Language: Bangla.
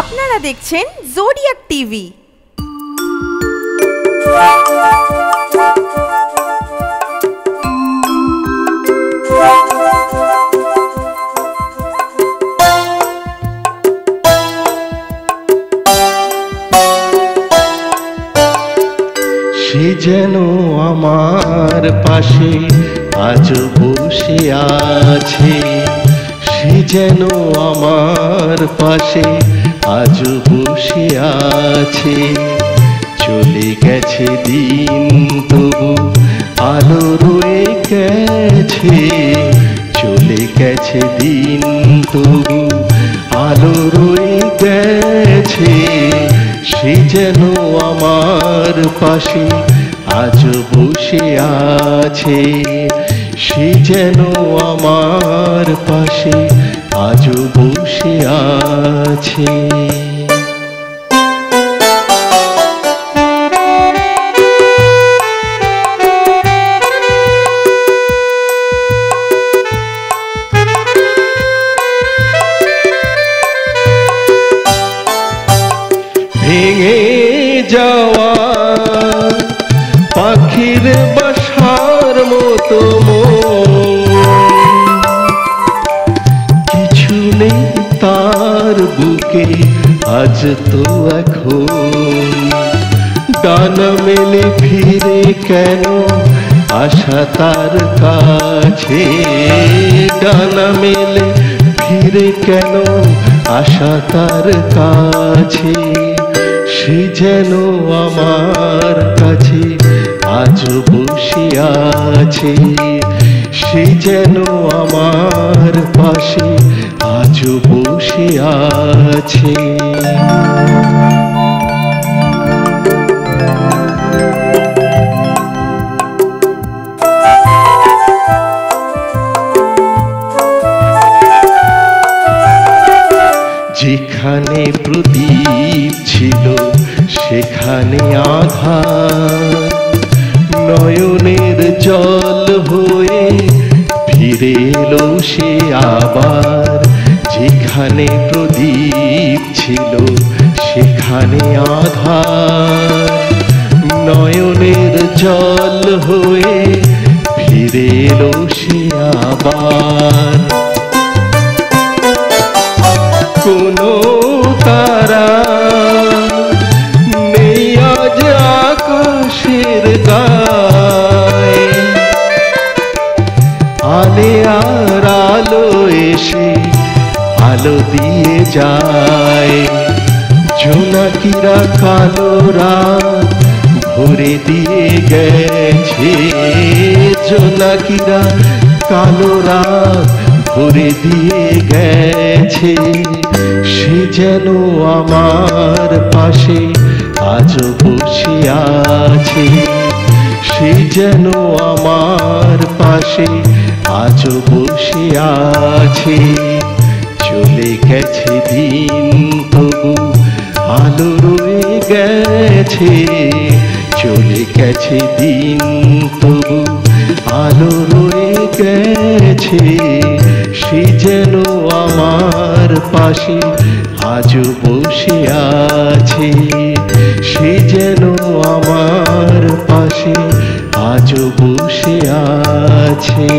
আপনারা দেখছেন জোডিয়াক টিভি। সে যেন আমার পাশে আজ বসে আছে, সে যেন আমার পাশে আজ বসে আছে। চলে গেছে দিন তবু আলো রয়ে গেছে, চলে গেছে দিন তবু আলো রয়ে গেছে। সে যেন আমার পাশে আজ বসে আছে, সে যেন আমার পাশে আজ বসে আছে। ভেঙে যাওয়া পাখির বাসার মতো কিছু নেই তার বুকে আজ তো এখন। ডানা মেলে ফিরে কেন আশা তার কাছে, ডানা মেলে ফিরে কেন আশা তার কাছে। সে যেন আমার কাছে আজ বসে আছে, সে যেন আমার পাশে আজ বসে আছে। যেখানে প্রদীপ ছিল সেখানে আধার, নয়নের জল হয়ে ফিরে এলো সে আবার। যেখানে প্রদীপ ছিল সেখানে আধার, নয়নের জল হয়ে ফিরে এলো সে আবার। কোনো তারা নেই আজ আকাশের গায়ে, আলে আর আলো এসে আলো দিয়ে যায়। জোনাকিরা কালো রাত ভরে দিয়ে গেছে, জোনাকিরা কালো রাত ভরে দিয়ে গেছে। সে যেন আমার পাশে আজ বসে আছে, সে যেন আমার পাশে আজ বসে আছে। চলে গেছে দিন তবু আলো রয়ে গেছে, চলে গেছে দিন তবু আলো রয়ে গেছে। সে যেন আমার পাশে আজ বসে আছে, সে যেন আমার পাশে আজ বসে আছে।